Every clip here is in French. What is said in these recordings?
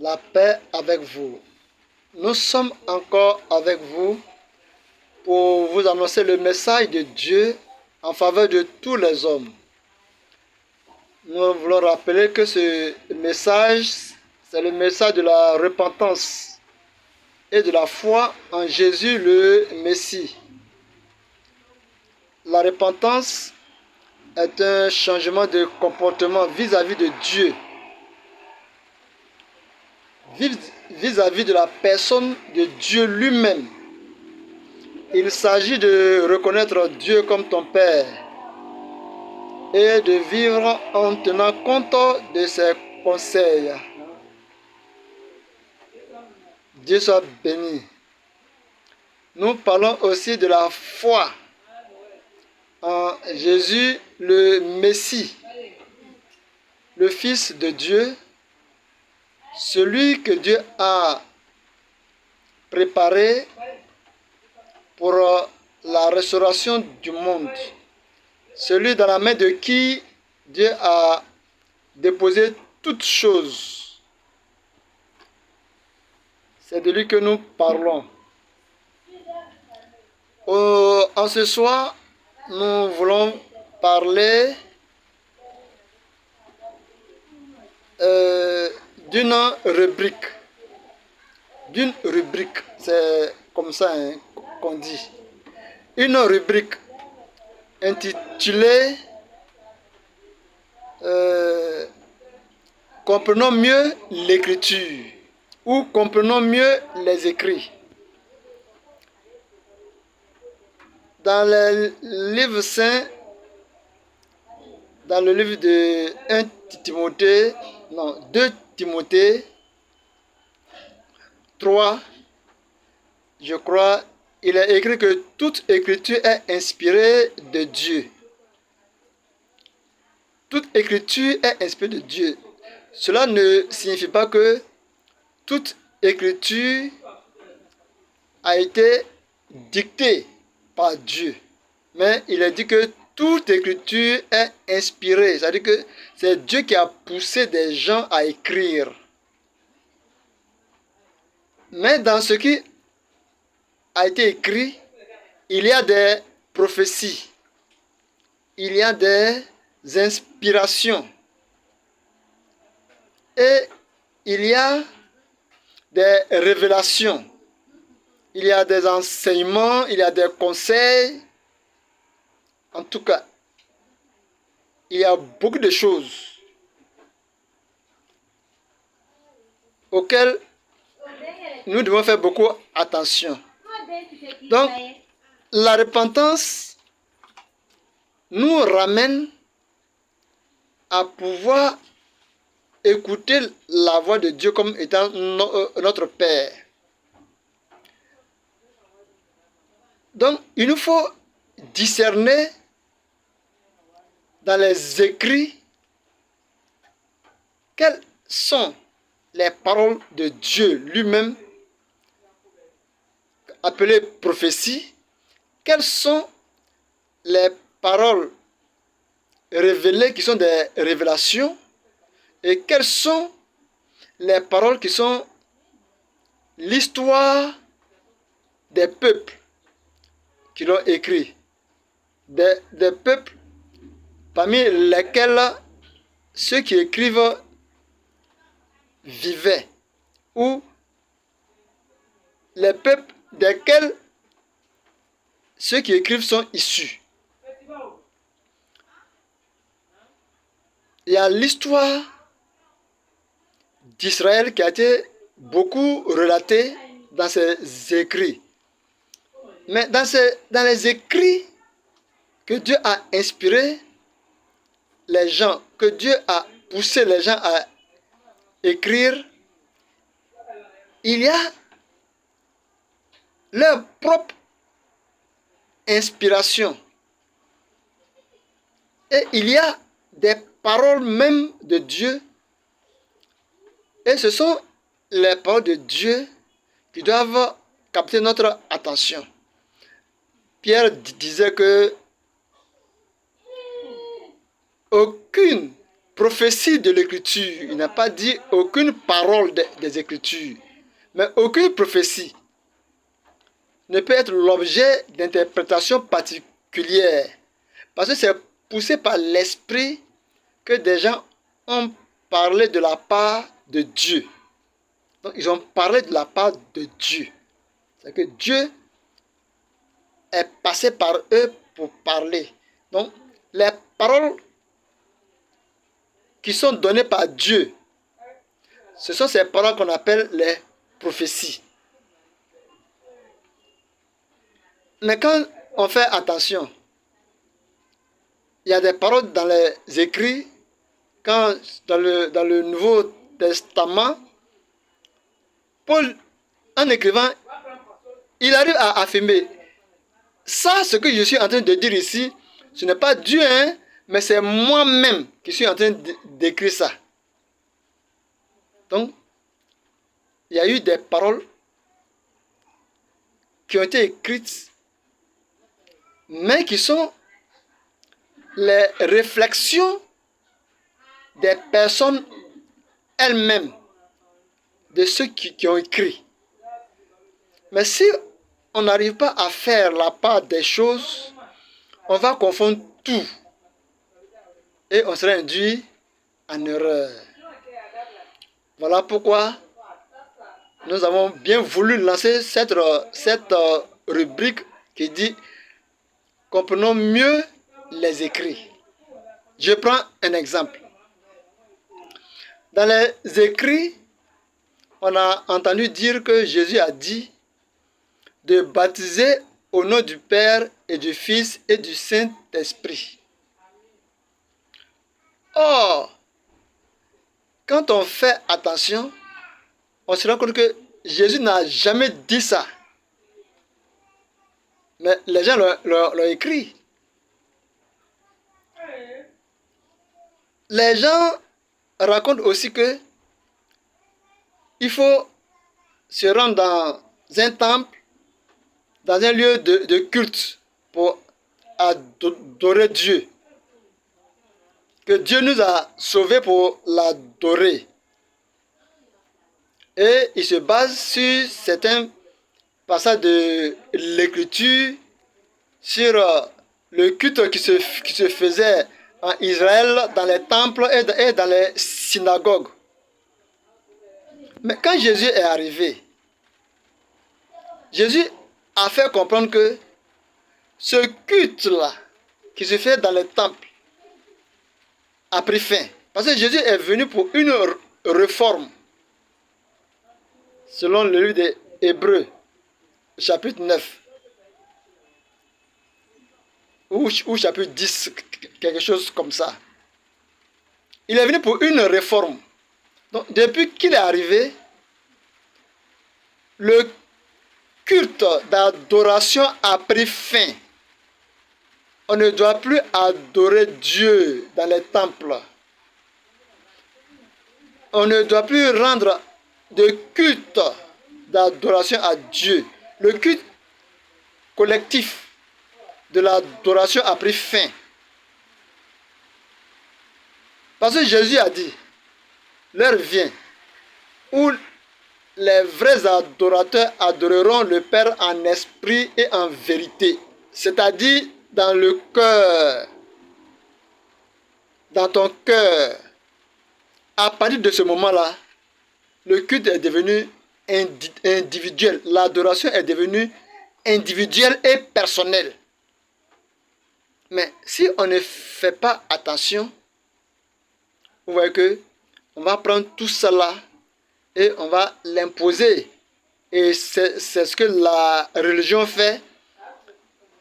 La paix avec vous. Nous sommes encore avec vous pour vous annoncer le message de Dieu en faveur de tous les hommes. Nous voulons rappeler que ce message, c'est le message de la repentance et de la foi en Jésus le Messie. La repentance est un changement de comportement vis-à-vis de Dieu, vis-à-vis de la personne de Dieu lui-même. Il s'agit de reconnaître Dieu comme ton Père et de vivre en tenant compte de ses conseils. Dieu soit béni. Nous parlons aussi de la foi en Jésus le Messie, le Fils de Dieu, celui que Dieu a préparé pour la restauration du monde, celui dans la main de qui Dieu a déposé toutes choses. C'est de lui que nous parlons. En ce soir, nous voulons parler d'une rubrique. C'est comme ça qu'on dit. Une rubrique intitulée Comprenons mieux l'écriture ou comprenons mieux les écrits. Dans le livre saint, dans le livre de 2 Timothée 3, je crois, il est écrit que toute écriture est inspirée de Dieu. Toute écriture est inspirée de Dieu. Cela ne signifie pas que toute écriture a été dictée par Dieu. Mais il est dit que toute écriture est inspirée. C'est-à-dire que c'est Dieu qui a poussé des gens à écrire. Mais dans ce qui a été écrit, il y a des prophéties. Il y a des inspirations. Et il y a des révélations. Il y a des enseignements, il y a des conseils. En tout cas, il y a beaucoup de choses auxquelles nous devons faire beaucoup attention. Donc, la repentance nous ramène à pouvoir écouter la voix de Dieu comme étant notre Père. Donc, il nous faut discerner dans les écrits quelles sont les paroles de Dieu lui-même, appelées prophéties, quelles sont les paroles révélées qui sont des révélations et quelles sont les paroles qui sont l'histoire des peuples qui l'ont écrit, des peuples parmi lesquels ceux qui écrivent vivaient, ou les peuples desquels ceux qui écrivent sont issus. Il y a l'histoire d'Israël qui a été beaucoup relatée dans ses écrits. Mais dans les écrits que Dieu a inspirés les gens, que Dieu a poussé les gens à écrire, il y a leur propre inspiration. Et il y a des paroles même de Dieu. Et ce sont les paroles de Dieu qui doivent capter notre attention. Pierre disait que aucune prophétie de l'écriture. Il n'a pas dit aucune parole des écritures. Mais aucune prophétie ne peut être l'objet d'interprétation particulière. Parce que c'est poussé par l'esprit que des gens ont parlé de la part de Dieu. Donc ils ont parlé de la part de Dieu. C'est que Dieu est passé par eux pour parler. Donc les paroles qui sont données par Dieu, ce sont ces paroles qu'on appelle les prophéties. Mais quand on fait attention, il y a des paroles dans les écrits, quand dans le Nouveau Testament, Paul, en écrivant, il arrive à affirmer, ça, ce que je suis en train de dire ici, ce n'est pas Dieu, hein, mais c'est moi-même qui suis en train d'écrire ça. Donc, il y a eu des paroles qui ont été écrites, mais qui sont les réflexions des personnes elles-mêmes, de ceux qui ont écrit. Mais si on n'arrive pas à faire la part des choses, on va confondre tout et on sera induit en erreur. Voilà pourquoi nous avons bien voulu lancer cette rubrique qui dit « Comprenons mieux les écrits ». Je prends un exemple. Dans les écrits, on a entendu dire que Jésus a dit de baptiser au nom du Père et du Fils et du Saint-Esprit. Or, quand on fait attention, on se rend compte que Jésus n'a jamais dit ça. Mais les gens l'ont écrit. Les gens racontent aussi que il faut se rendre dans un temple, dans un lieu de culte pour adorer Dieu. Que Dieu nous a sauvés pour l'adorer. Et il se base sur certains passages de l'Écriture, sur le culte qui se faisait en Israël dans les temples et dans les synagogues. Mais quand Jésus est arrivé, Jésus a fait comprendre que ce culte-là qui se fait dans les temples a pris fin. Parce que Jésus est venu pour une réforme. Selon le livre des Hébreux, chapitre 9, ou chapitre 10, quelque chose comme ça. Il est venu pour une réforme. Donc, depuis qu'il est arrivé, le culte d'adoration a pris fin. On ne doit plus adorer Dieu dans les temples. On ne doit plus rendre de culte d'adoration à Dieu. Le culte collectif de l'adoration a pris fin. Parce que Jésus a dit, l'heure vient où les vrais adorateurs adoreront le Père en esprit et en vérité. C'est-à-dire dans le cœur. Dans ton cœur. À partir de ce moment-là, le culte est devenu individuel. L'adoration est devenue individuelle et personnelle. Mais si on ne fait pas attention, vous voyez que on va prendre tout cela et on va l'imposer. Et c'est ce que la religion fait.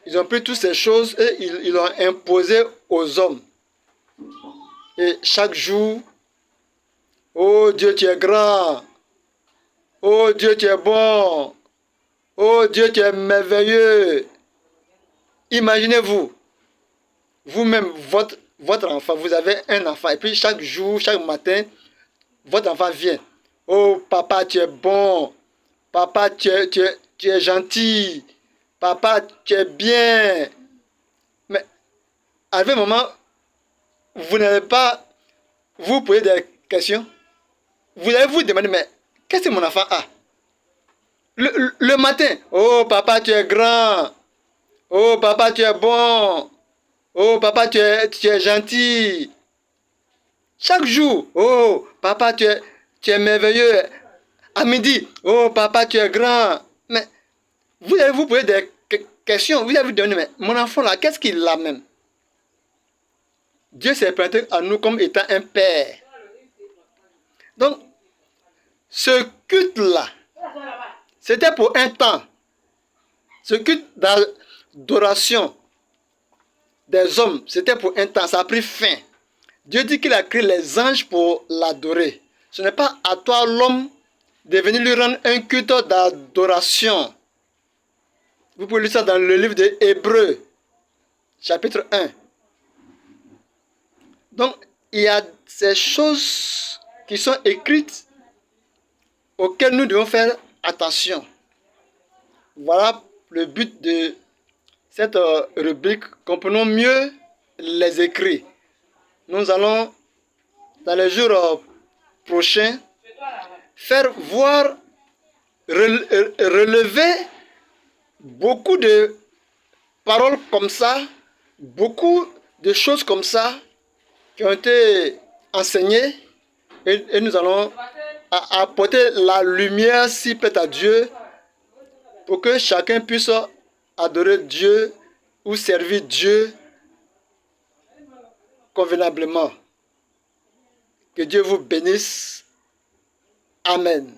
Ils ont pris toutes ces choses et ils l'ont imposé aux hommes. Et chaque jour, oh Dieu, tu es grand. Oh Dieu, tu es bon. Oh Dieu, tu es merveilleux. Imaginez-vous, vous-même, votre enfant, vous avez un enfant, et puis chaque jour, chaque matin, votre enfant vient. Oh papa, tu es bon. Papa, tu es gentil. Papa, tu es bien. Mais à un moment, vous n'allez pas vous posez des questions. Vous allez vous demander, mais qu'est-ce que mon enfant a? Le matin, oh papa, tu es grand. Oh papa, tu es bon. Oh papa, tu es gentil. Chaque jour, oh papa, tu es merveilleux. À midi, oh papa, tu es grand. Mais vous allez vous poser des questions. Vous allez vous demander, mais mon enfant là, qu'est-ce qu'il a même? Dieu s'est présenté à nous comme étant un père. Donc, ce culte-là, c'était pour un temps. Ce culte d'adoration des hommes, c'était pour un temps. Ça a pris fin. Dieu dit qu'il a créé les anges pour l'adorer. Ce n'est pas à toi, l'homme, de venir lui rendre un culte d'adoration. Vous pouvez lire ça dans le livre des Hébreux, chapitre 1. Donc, il y a ces choses qui sont écrites auxquelles nous devons faire attention. Voilà le but de cette rubrique. Comprenons mieux les écrits. Nous allons, dans les jours prochains, faire voir, relever beaucoup de paroles comme ça, beaucoup de choses comme ça qui ont été enseignées, et nous allons apporter la lumière, si plaît à Dieu, pour que chacun puisse adorer Dieu ou servir Dieu convenablement. Que Dieu vous bénisse. Amen.